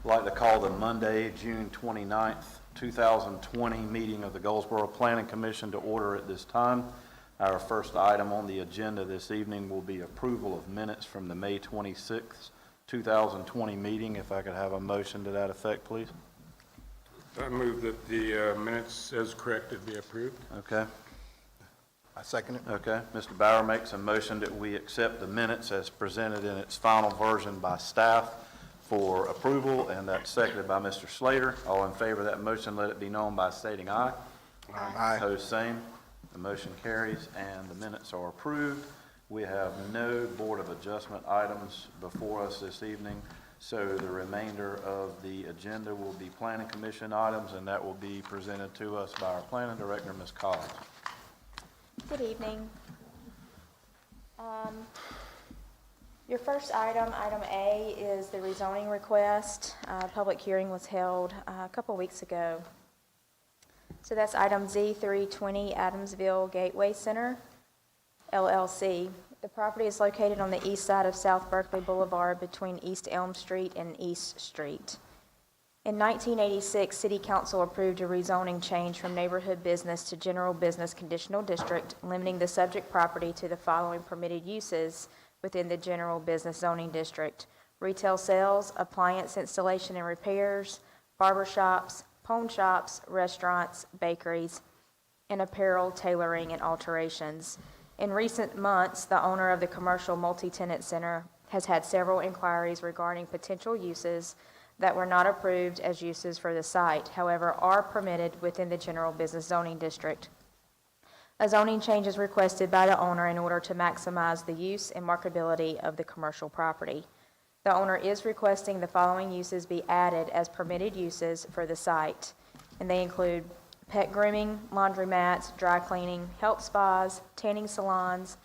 I'd like to call the Monday, June 29th, 2020 meeting of the Goldsboro Planning Commission to order at this time. Our first item on the agenda this evening will be approval of minutes from the May 26th, 2020 meeting. If I could have a motion to that effect, please. I move that the minutes as corrected be approved. Okay. I second it. Okay. Mr. Bauer makes a motion that we accept the minutes as presented in its final version by staff for approval, and that's seconded by Mr. Slater. All in favor of that motion, let it be known by stating aye. Aye. Opposed, same. The motion carries and the minutes are approved. We have no Board of Adjustment items before us this evening, so the remainder of the agenda will be Planning Commission items, and that will be presented to us by our Planning Director, Ms. Collins. Good evening. Your first item, item A, is the rezoning request. Public hearing was held a couple weeks ago. So that's item Z320 Adamsville Gateway Center, LLC. The property is located on the east side of South Berkeley Boulevard between East Elm Street and East Street. In 1986, City Council approved a rezoning change from neighborhood business to general business conditional district, limiting the subject property to the following permitted uses within the general business zoning district: retail sales, appliance installation and repairs, barber shops, pawn shops, restaurants, bakeries, and apparel, tailoring, and alterations. In recent months, the owner of the commercial multi-tenant center has had several inquiries regarding potential uses that were not approved as uses for the site, however, are permitted within the general business zoning district. A zoning change is requested by the owner in order to maximize the use and marketability of the commercial property. The owner is requesting the following uses be added as permitted uses for the site, and they include pet grooming, laundromats, dry cleaning, health spas, tanning salons,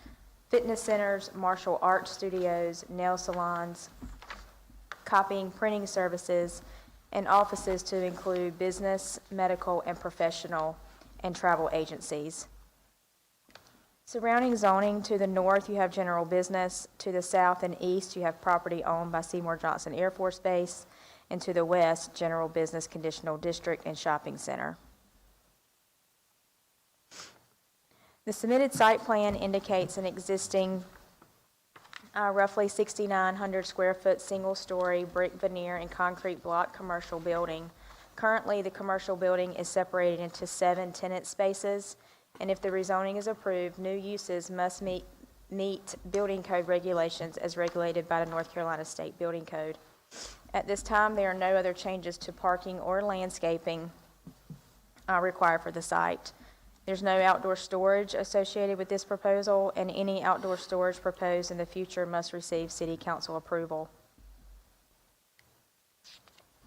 fitness centers, martial arts studios, nail salons, copying, printing services, and offices to include business, medical, and professional and travel agencies. Surrounding zoning, to the north you have general business, to the south and east you have property owned by Seymour Johnson Air Force Base, and to the west, general business conditional district and shopping center. The submitted site plan indicates an existing roughly 6,900 square foot single-story brick veneer and concrete block commercial building. Currently, the commercial building is separated into 7 tenant spaces, and if the rezoning is approved, new uses must meet building code regulations as regulated by the North Carolina State Building Code. At this time, there are no other changes to parking or landscaping required for the site. There's no outdoor storage associated with this proposal, and any outdoor storage proposed in the future must receive City Council approval.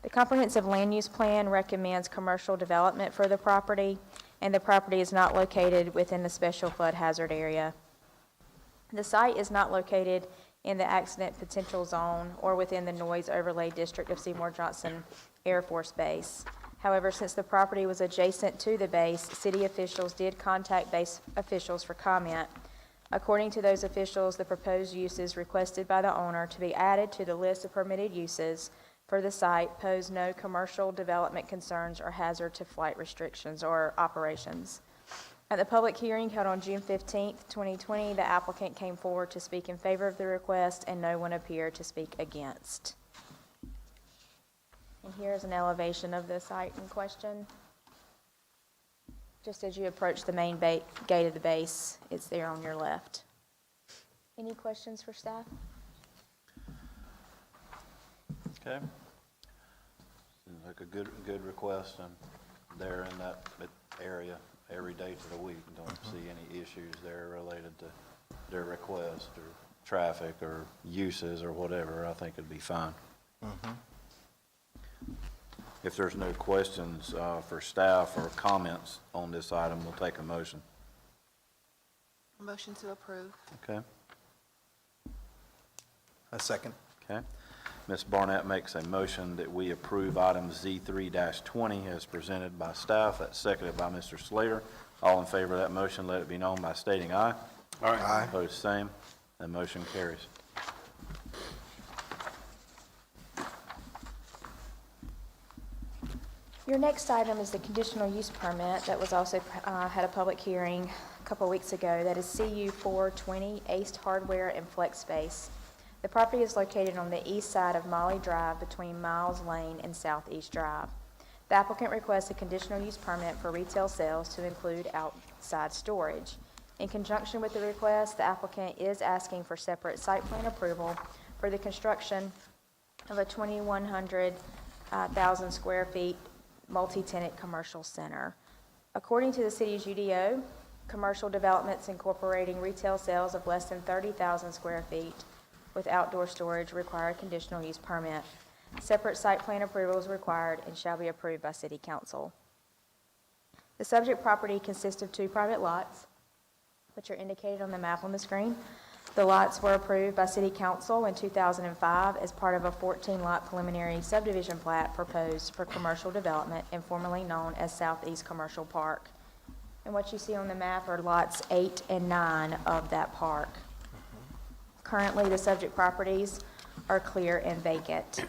The Comprehensive Land Use Plan recommends commercial development for the property, and the property is not located within the special flood hazard area. The site is not located in the accident potential zone or within the noise overlay district of Seymour Johnson Air Force Base. However, since the property was adjacent to the base, city officials did contact base officials for comment. According to those officials, the proposed uses requested by the owner to be added to the list of permitted uses for the site pose no commercial development concerns or hazard to flight restrictions or operations. At the public hearing held on June 15, 2020, the applicant came forward to speak in favor of the request, and no one appeared to speak against. And here's an elevation of the site in question. Just as you approach the main gate of the base, it's there on your left. Any questions for staff? Okay. Seems like a good request, and they're in that area every day to the week. Don't see any issues there related to their request or traffic or uses or whatever. I think it'd be fine. If there's no questions for staff or comments on this item, we'll take a motion. Motion to approve. Okay. A second. Okay. Ms. Barnett makes a motion that we approve item Z3-20 as presented by staff. That's seconded by Mr. Slater. All in favor of that motion, let it be known by stating aye. Aye. Opposed, same. That motion carries. Your next item is the conditional use permit that was also had a public hearing a couple weeks ago. That is CU 420 Ace Hardware and Flex Space. The property is located on the east side of Molly Drive between Miles Lane and Southeast Drive. The applicant requests a conditional use permit for retail sales to include outside storage. In conjunction with the request, the applicant is asking for separate site plan approval for the construction of a 2,100,000 square feet multi-tenant commercial center. According to the city's UDO, commercial developments incorporating retail sales of less than 30,000 square feet with outdoor storage require a conditional use permit. Separate site plan approval is required and shall be approved by City Council. The subject property consists of 2 private lots, which are indicated on the map on the screen. The lots were approved by City Council in 2005 as part of a 14-lot preliminary subdivision plat proposed for commercial development and formerly known as Southeast Commercial Park. And what you see on the map are lots 8 and 9 of that park. Currently, the subject properties are clear and vacant.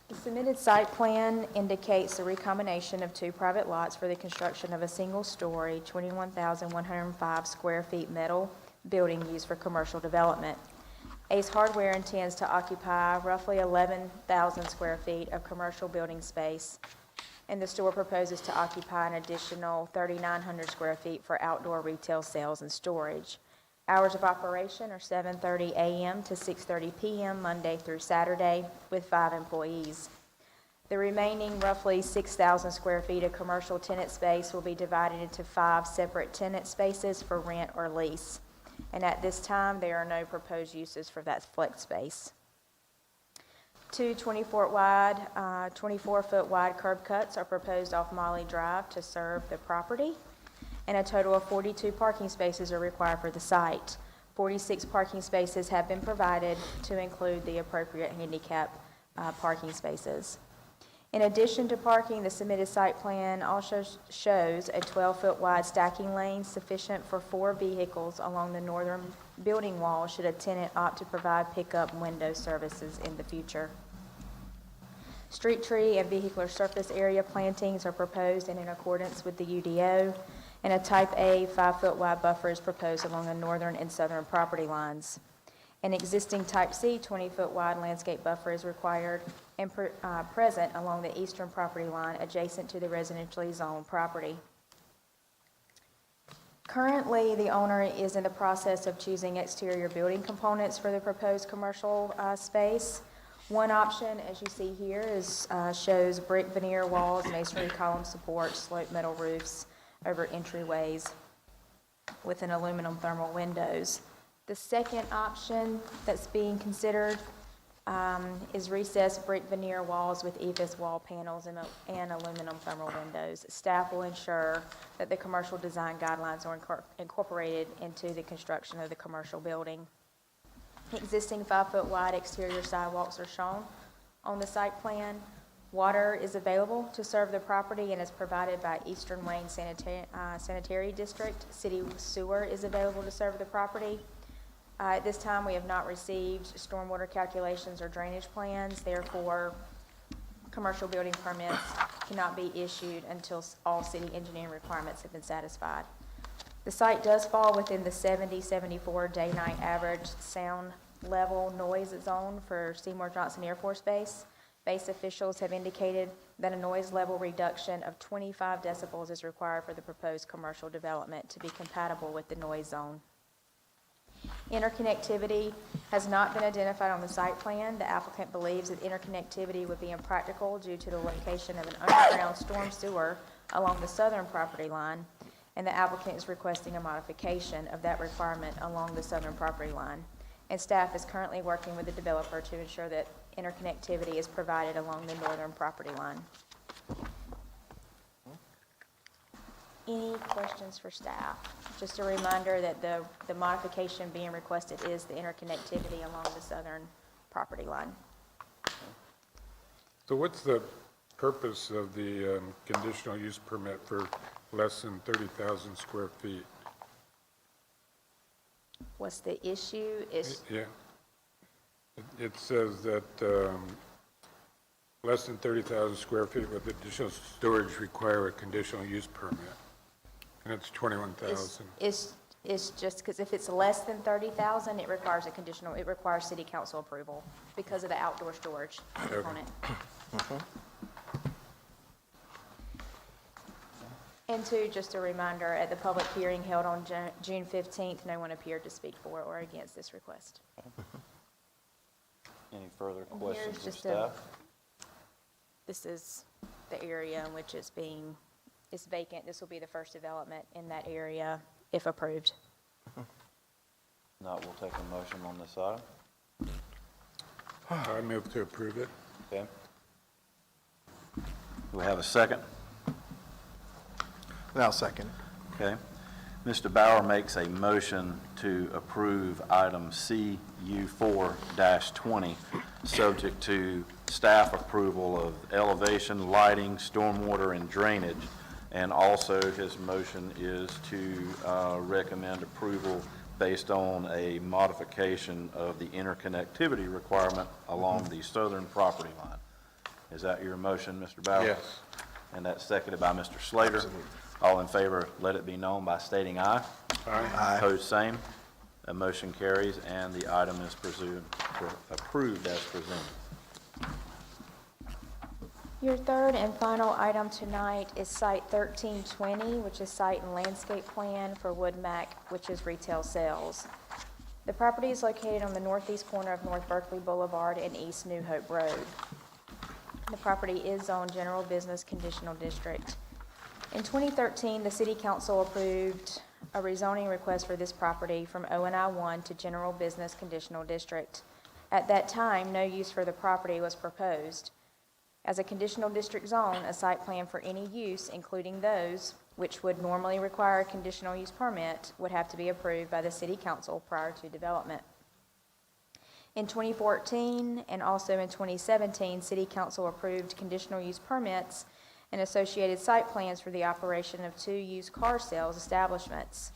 The submitted site plan indicates the recombination of 2 private lots for the construction of a single-story, 21,105 square feet metal building used for commercial development. Ace Hardware intends to occupy roughly 11,000 square feet of commercial building space, and the store proposes to occupy an additional 3,900 square feet for outdoor retail sales and storage. Hours of operation are 7:30 a.m. to 6:30 p.m. Monday through Saturday with 5 employees. The remaining roughly 6,000 square feet of commercial tenant space will be divided into 5 separate tenant spaces for rent or lease. And at this time, there are no proposed uses for that flex space. 2 24-foot wide curb cuts are proposed off Molly Drive to serve the property, and a total of 42 parking spaces are required for the site. 46 parking spaces have been provided to include the appropriate handicap parking spaces. In addition to parking, the submitted site plan also shows a 12-foot wide stacking lane sufficient for 4 vehicles along the northern building wall should a tenant opt to provide pickup window services in the future. Street tree and vehicular surface area plantings are proposed and in accordance with the UDO, and a Type A 5-foot wide buffer is proposed along the northern and southern property lines. An existing Type C 20-foot wide landscape buffer is required and present along the eastern property line adjacent to the residentially zoned property. Currently, the owner is in the process of choosing exterior building components for the proposed commercial space. One option, as you see here, shows brick veneer walls, masonry column supports, sloped metal roofs over entryways with an aluminum thermal windows. The second option that's being considered is recessed brick veneer walls with EIFS wall panels and aluminum thermal windows. Staff will ensure that the commercial design guidelines are incorporated into the construction of the commercial building. Existing 5-foot wide exterior sidewalks are shown on the site plan. Water is available to serve the property and is provided by Eastern Wayne Sanitary District. City sewer is available to serve the property. At this time, we have not received stormwater calculations or drainage plans. Therefore, commercial building permits cannot be issued until all city engineering requirements have been satisfied. The site does fall within the 70-74 day-night average sound level noise zone for Seymour Johnson Air Force Base. Base officials have indicated that a noise level reduction of 25 decibels is required for the proposed commercial development to be compatible with the noise zone. Interconnectivity has not been identified on the site plan. The applicant believes that interconnectivity would be impractical due to the location of an underground storm sewer along the southern property line, and the applicant is requesting a modification of that requirement along the southern property line. And staff is currently working with the developer to ensure that interconnectivity is provided along the northern property line. Any questions for staff? Just a reminder that the modification being requested is the interconnectivity along the southern property line. So what's the purpose of the conditional use permit for less than 30,000 square feet? What's the issue? Yeah. It says that less than 30,000 square feet with additional storage require a conditional use permit. And it's 21,000. It's just because if it's less than 30,000, it requires it requires city council approval because of the outdoor storage component. And two, just a reminder, at the public hearing held on June 15th, no one appeared to speak for or against this request. Any further And questions here's of just staff? This is the area in which it's vacant. This will be the first development in that area if approved. Not, we'll take a motion on this item. I move to approve it. Okay. Do we have a second? And I'll second. Okay. Mr. Bauer makes a motion to approve item CU4-20, subject to staff approval of elevation, lighting, stormwater, and drainage. And also, his motion is to recommend approval based on a modification of the interconnectivity requirement along the southern property line. Is that your motion, Mr. Bauer? Yes. And that's seconded by Mr. Slater. Absolutely. All in favor, let it be known by stating aye. Aye. Aye. Opposed, same. The motion carries, and the item is approved as presented. Your third and final item tonight is Site 1320, which is site and landscape plan for Woodmac, which is retail sales. The property is located on the northeast corner of North Berkeley Boulevard and East New Hope Road. The property is zoned General Business Conditional District. In 2013, the City Council approved a rezoning request for this property from ONI 1 to General Business Conditional District. At that time, no use for the property was proposed. As a conditional district zone, a site plan for any use, including those which would normally require a conditional use permit, would have to be approved by the City Council prior to development. In 2014 and also in 2017, City Council approved conditional use permits and associated site plans for the operation of 2 used car sales establishments.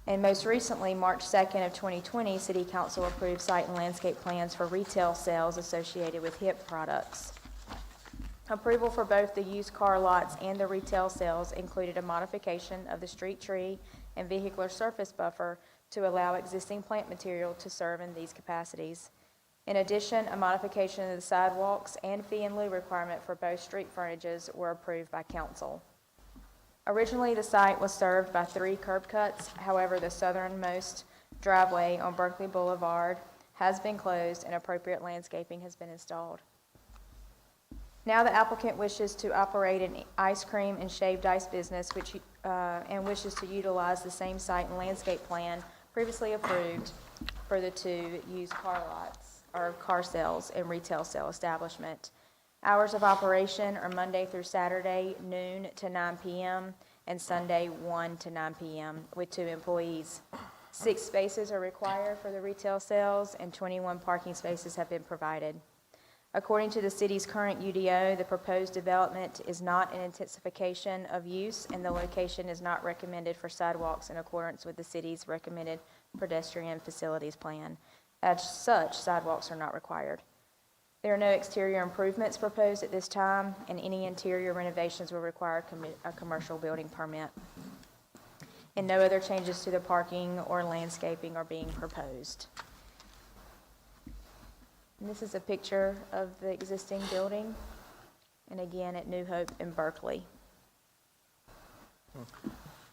And most recently, March 2nd of 2020, City Council approved site and landscape plans for retail sales associated with HIP products. Approval for both the used car lots and the retail sales included a modification of the street tree and vehicular surface buffer to allow existing plant material to serve in these capacities. In addition, a modification of the sidewalks and fee in lieu requirement for both street frontages were approved by council. Originally, the site was served by 3 curb cuts. However, the southernmost driveway on Berkeley Boulevard has been closed and appropriate landscaping has been installed. Now the applicant wishes to operate an ice cream and shaved ice business and wishes to utilize the same site and landscape plan previously approved for the 2 used car lots or car sales and retail sale establishment. Hours of operation are Monday through Saturday, noon to 9 p.m., and Sunday, 1 to 9 p.m., with 2 employees. 6 spaces are required for the retail sales, and 21 parking spaces have been provided. According to the city's current UDO, the proposed development is not an intensification of use, and the location is not recommended for sidewalks in accordance with the city's recommended pedestrian facilities plan. As such, sidewalks are not required. There are no exterior improvements proposed at this time, and any interior renovations will require a commercial building permit. And no other changes to the parking or landscaping are being proposed. And this is a picture of the existing building, and again at New Hope in Berkeley.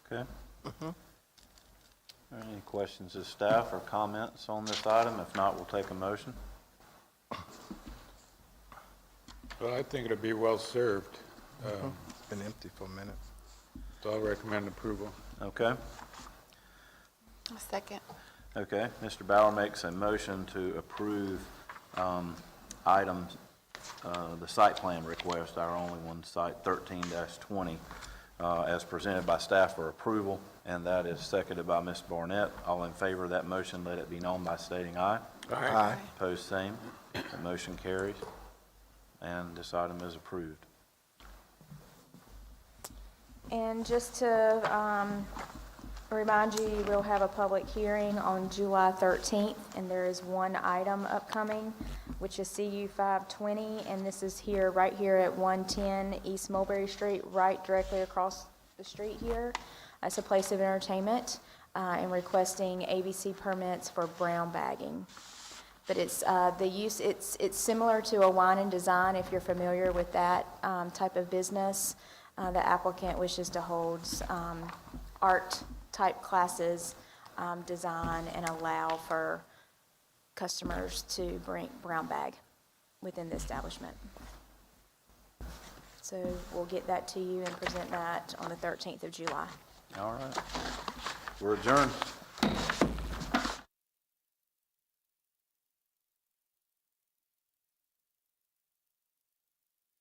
Okay. Are there any questions of staff or comments on this item? If not, we'll take a motion. Well, I think it'll be well served. Been empty for a minute. So I'll recommend approval. Okay. A second. Okay. Mr. Bauer makes a motion to approve items, the site plan request, our only one, site 13-20, as presented by staff for approval, and that is seconded by Ms. Barnett. All in favor of that motion, let it be known by stating aye. Aye. Opposed, same. The motion carries, and this item is approved. And just to remind you, we'll have a public hearing on July 13th, and there is one item upcoming, which is CU 520, and this is here, right here at 110 East Mulberry Street, right directly across the street here. It's a place of entertainment, and requesting ABC permits for brown bagging. But it's, it's similar to a wine and design, if you're familiar with that type of business. The applicant wishes to hold art-type classes, design, and allow for customers to bring brown bag within the establishment. So we'll get that to you and present that on the 13th of July. All right. We're adjourned.